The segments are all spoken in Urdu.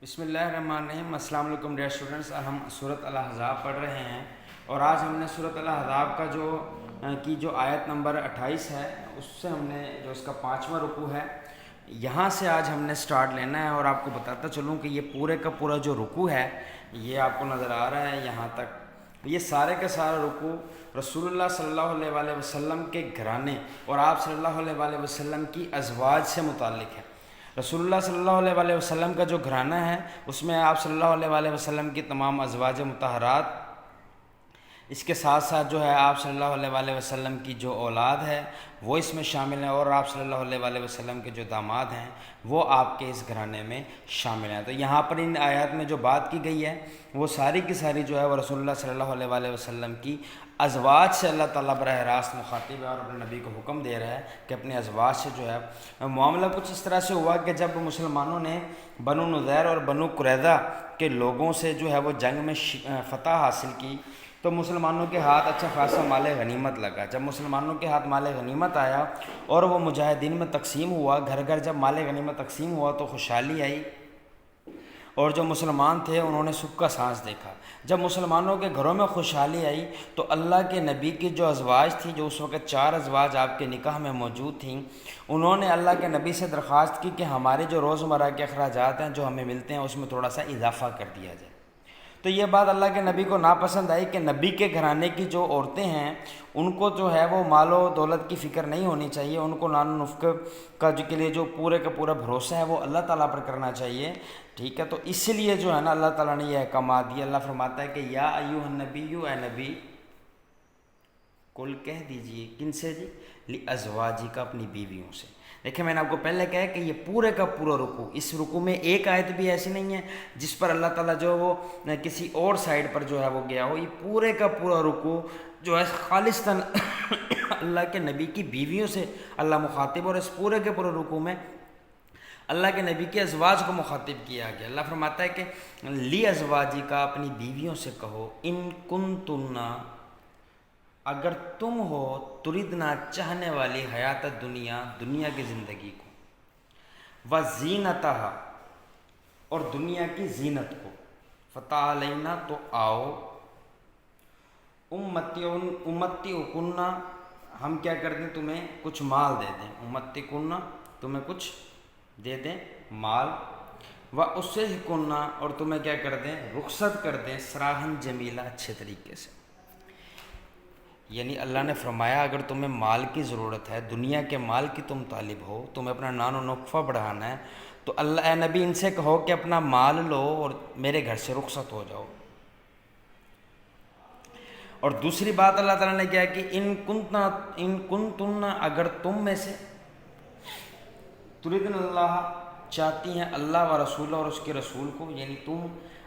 بسم اللہ الرحمن الرحیم۔ السلام علیکم ڈیئر اسٹوڈنٹس، ہم سورۃ الاحزاب پڑھ رہے ہیں اور آج ہم نے سورۃ الاحزاب کا جو آیت نمبر 28 ہے اس سے ہم نے جو اس کا 5واں رکوع ہے یہاں سے آج ہم نے سٹارٹ لینا ہے اور آپ کو بتاتا چلوں کہ یہ پورے کا پورا جو رکوع ہے یہ آپ کو نظر آ رہا ہے یہاں تک، یہ سارے کا سارا رکوع رسول اللہ صلی اللہ علیہ وآلہ وسلم کے گھرانے اور آپ صلی اللہ علیہ وآلہ وسلم کی ازواج سے متعلق ہے۔ رسول اللہ صلی اللہ علیہ وآلہ وسلم کا جو گھرانہ ہے اس میں آپ صلی اللہ علیہ وآلہ وسلم کی تمام ازواج مطہرات، اس کے ساتھ ساتھ جو ہے آپ صلی اللہ علیہ وآلہ وسلم کی جو اولاد ہے وہ اس میں شامل ہیں اور آپ صلی اللہ علیہ وآلہ وسلم کے جو داماد ہیں وہ آپ کے اس گھرانے میں شامل ہیں۔ تو یہاں پر ان آیات میں جو بات کی گئی ہے وہ ساری کی ساری جو ہے وہ رسول اللہ صلی اللہ علیہ وآلہ وسلم کی ازواج سے اللہ تعالیٰ براہ راست مخاطب ہے اور اپنے نبی کو حکم دے رہا ہے کہ اپنے ازواج سے جو ہے معاملہ کچھ اس طرح سے ہوا کہ جب مسلمانوں نے بنو نذیر اور بنو قریظہ کے لوگوں سے جو ہے وہ جنگ میں فتح حاصل کی تو مسلمانوں کے ہاتھ اچھا خاصا مال غنیمت لگا۔ جب مسلمانوں کے ہاتھ مال غنیمت آیا اور وہ مجاہدین میں تقسیم ہوا، گھر گھر جب مال غنیمت تقسیم ہوا تو خوشحالی آئی اور جو مسلمان تھے انہوں نے سکھ کا سانس دیکھا۔ جب مسلمانوں کے گھروں میں خوشحالی آئی تو اللہ کے نبی کی جو ازواج تھی، جو اس وقت 4 ازواج آپ کے نکاح میں موجود تھیں، انہوں نے اللہ کے نبی سے درخواست کی کہ ہمارے جو روزمرہ کے اخراجات ہیں جو ہمیں ملتے ہیں اس میں تھوڑا سا اضافہ کر دیا جائے۔ تو یہ بات اللہ کے نبی کو ناپسند آئی کہ نبی کے گھرانے کی جو عورتیں ہیں ان کو جو ہے وہ مال و دولت کی فکر نہیں ہونی چاہیے، ان کو نان و نفق کا کے لیے جو پورے کا پورا بھروسہ ہے وہ اللہ تعالیٰ پر کرنا چاہیے، ٹھیک ہے۔ تو اس لیے جو ہے نا اللہ تعالیٰ نے یہ احکامات دیے۔ اللہ فرماتا ہے کہ یا ایھا النبی، اے نبی، کل کہہ دیجئے کن سے جی؟ لازواجک، اپنی بیویوں سے۔ دیکھیں میں نے آپ کو پہلے کہا کہ یہ پورے کا پورا رکوع، اس رکوع میں ایک آیت بھی ایسی نہیں ہے جس پر اللہ تعالیٰ جو وہ کسی اور سائڈ پر جو ہے وہ گیا ہو۔ یہ پورے کا پورا رکوع جو ہے خالصتاً اللہ کے نبی کی بیویوں سے اللہ مخاطب، اور اس پورے کے پورے رکوع میں اللہ کے نبی کے ازواج کو مخاطب کیا گیا۔ اللہ فرماتا ہے کہ لی ازواجی کا، اپنی بیویوں سے کہو، ان کنتن، اگر تم ہو، تردنا، چاہنے والی، حیات دنیا، دنیا کی زندگی کو، وزینتہا، اور دنیا کی زینت کو، فتعالینا، تو آؤ، امتعکن، ہم کیا کر دیں تمہیں کچھ مال دے دیں، امتعکن، تمہیں کچھ دے دیں مال، واسرحکن، اور تمہیں کیا کر دیں رخصت کر دیں، سراحً جمیلہ، اچھے طریقے سے۔ یعنی اللہ نے فرمایا اگر تمہیں مال کی ضرورت ہے، دنیا کے مال کی تم طالب ہو، تمہیں اپنا نان و نقفہ بڑھانا ہے، تو اللہ اے نبی ان سے کہو کہ اپنا مال لو اور میرے گھر سے رخصت ہو جاؤ۔ اور دوسری بات اللہ تعالیٰ نے کیا کہ ان کنتن، اگر تم میں سے، تردن اللہ، چاہتی ہیں اللہ و رسول، اور اس کے رسول کو، یعنی تم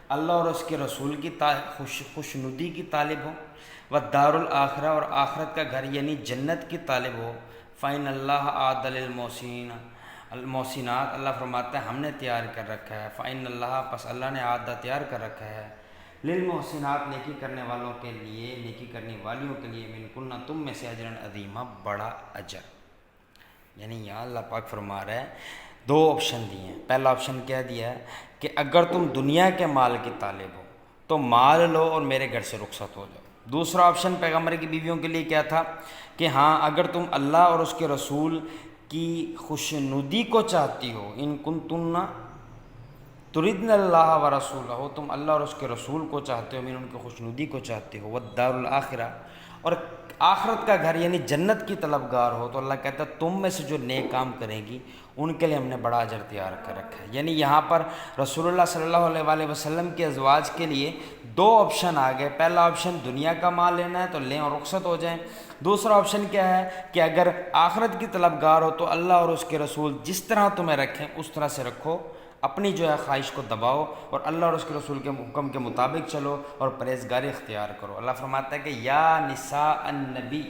اللہ اور اس کے رسول کی خوشنودی کی طالب ہو، والدار الآخرہ، اور آخرت کا گھر یعنی جنت کی طالب ہو، فإن اللہ أعد للمحسنات، اللہ فرماتا ہے ہم نے تیار کر رکھا ہے، فإن اللہ، پس اللہ نے أعد تیار کر رکھا ہے، للمحسنات، نیکی کرنے والوں کے لیے، نیکی کرنے والیوں کے لیے، منکن، تم میں سے، اجرا عظیما، بڑا اجر۔ یعنی یہاں اللہ پاک فرما رہا ہے 2 آپشن دیے ہیں۔ پہلا آپشن کیا دیا ہے کہ اگر تم دنیا کے مال کی طالب ہو تو مال لو اور میرے گھر سے رخصت ہو جاؤ۔ دوسرا آپشن پیغمبر کی بیویوں کے لیے کیا تھا کہ ہاں اگر تم اللہ اور اس کے رسول کی خوشنودی کو چاہتی ہو، ان کنتن تردن اللہ و رسولہ، ہو تم اللہ اور اس کے رسول کو چاہتے ہو، ان کی خوشنودی کو چاہتے ہو، والدار الآخرہ، اور آخرت کا گھر یعنی جنت کی طلبگار ہو، تو اللہ کہتا ہے تم میں سے جو نیک کام کرے گی ان کے لیے ہم نے بڑا اجر تیار کر رکھا ہے۔ یعنی یہاں پر رسول اللہ صلی اللہ علیہ وآلہ وسلم کے ازواج کے لیے 2 آپشن آ گئے۔ پہلا آپشن دنیا کا مال لینا ہے تو لیں اور رخصت ہو جائیں۔ دوسرا آپشن کیا ہے کہ اگر آخرت کی طلبگار ہو تو اللہ اور اس کے رسول جس طرح تمہیں رکھیں اس طرح سے رکھو، اپنی جو ہے خواہش کو دباؤ اور اللہ اور اس کے رسول کے حکم کے مطابق چلو اور پرہیزگاری اختیار کرو۔ اللہ فرماتا ہے کہ یا نساء النبی،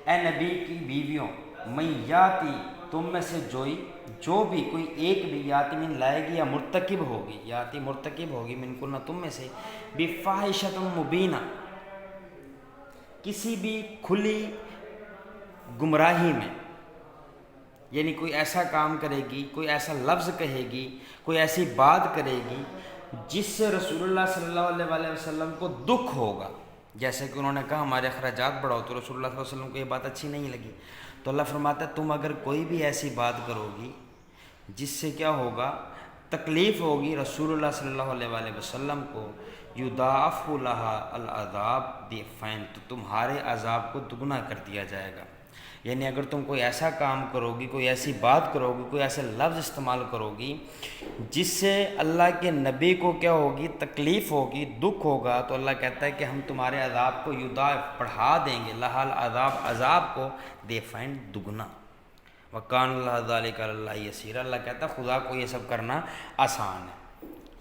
اے نبی کی بیویوں، من یاتی، تم میں سے جو بھی کوئی ایک بھی، یاتی من لائے گی یا مرتکب ہوگی، یاتی مرتکب ہوگی، من کنہ تم میں سے، بفاحشۃ مبینہ، کسی بھی کھلی گمراہی میں، یعنی کوئی ایسا کام کرے گی، کوئی ایسا لفظ کہے گی، کوئی ایسی بات کرے گی جس سے رسول اللہ صلی اللہ علیہ وآلہ وسلم کو دکھ ہوگا، جیسے کہ انہوں نے کہا ہمارے اخراجات بڑھاؤ، تو رسول اللہ صلی اللہ علیہ وسلم کو یہ بات اچھی نہیں لگی، تو اللہ فرماتا ہے تم اگر کوئی بھی ایسی بات کرو گی جس سے کیا ہوگا، تکلیف ہوگی رسول اللہ صلی اللہ علیہ وآلہ وسلم کو، یضاعف لہا العذاب ضعفین، تو تمہارے عذاب کو دگنا کر دیا جائے گا۔ یعنی اگر تم کوئی ایسا کام کرو گی، کوئی ایسی بات کرو گی، کوئی ایسے لفظ استعمال کرو گی جس سے اللہ کے نبی کو کیا ہوگی، تکلیف ہوگی، دکھ ہوگا، تو اللہ کہتا ہے کہ ہم تمہارے عذاب کو یضاعف بڑھا دیں گے، لہا العذاب، عذاب کو، ضعفین، دگنا۔ وَكَانَ اللَّهُ ذَلِكَ عَلَى اللَّهِ يَسِيرًا، اللہ کہتا ہے خدا کو یہ سب کرنا آسان ہے۔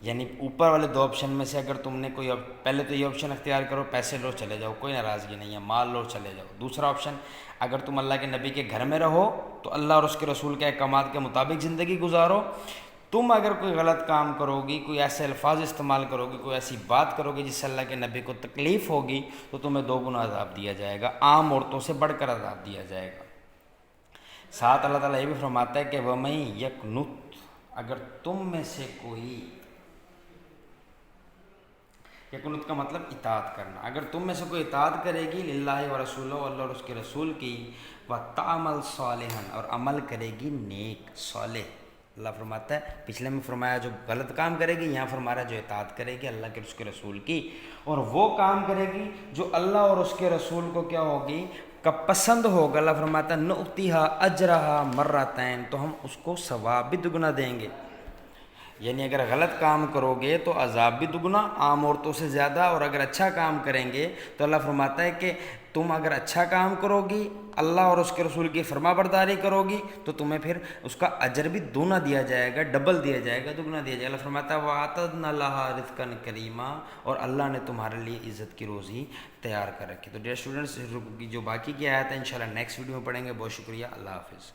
یعنی اوپر والے دو آپشن میں سے اگر تم نے کوئی، پہلے تو یہ آپشن اختیار کرو پیسے لو چلے جاؤ، کوئی ناراضگی نہیں ہے، مال لو چلے جاؤ۔ دوسرا آپشن، اگر تم اللہ کے نبی کے گھر میں رہو تو اللہ اور اس کے رسول کے احکامات کے مطابق زندگی گزارو۔ تم اگر کوئی غلط کام کرو گی، کوئی ایسے الفاظ استعمال کرو گی، کوئی ایسی بات کرو گی جس سے اللہ کے نبی کو تکلیف ہوگی، تو تمہیں دو گنا عذاب دیا جائے گا، عام عورتوں سے بڑھ کر عذاب دیا جائے گا۔ ساتھ اللہ تعالیٰ یہ بھی فرماتا ہے کہ وَمَن یَقْنُتْ، اگر تم میں سے کوئی، یقنت کا مطلب اطاعت کرنا، اگر تم میں سے کوئی اطاعت کرے گی للہ و رسولہ، اللہ اور اس کے رسول کی، وَتَعْمَلْ صَالِحًا، اور عمل کرے گی نیک صالح، اللہ فرماتا ہے، پچھلے میں فرمایا جو غلط کام کرے گی، یہاں فرما رہا ہے جو اطاعت کرے گی اللہ کے اس کے رسول کی، اور وہ کام کرے گی جو اللہ اور اس کے رسول کو کیا ہوگی، کا پسند ہوگا، اللہ فرماتا ہے نُؤْتِهَا أَجْرَهَا مَرَّتَيْن، تو ہم اس کو ثواب بھی دگنا دیں گے۔ یعنی اگر غلط کام کرو گے تو عذاب بھی دگنا، عام عورتوں سے زیادہ، اور اگر اچھا کام کریں گے تو اللہ فرماتا ہے کہ تم اگر اچھا کام کرو گی، اللہ اور اس کے رسول کی فرما برداری کرو گی، تو تمہیں پھر اس کا اجر بھی دونا دیا جائے گا، ڈبل دیا جائے گا، دگنا دیا جائے گا۔ اللہ فرماتا ہے وَأَعْتَدْنَا لَهَا رِزْقًا كَرِيمًا، اور اللہ نے تمہارے لیے عزت کی روزی تیار کر رکھی۔ تو ڈیئر اسٹوڈنٹس، جو باقی کی آیت ہے انشاءاللہ نیکسٹ ویڈیو میں پڑھیں گے۔ بہت شکریہ، اللہ حافظ۔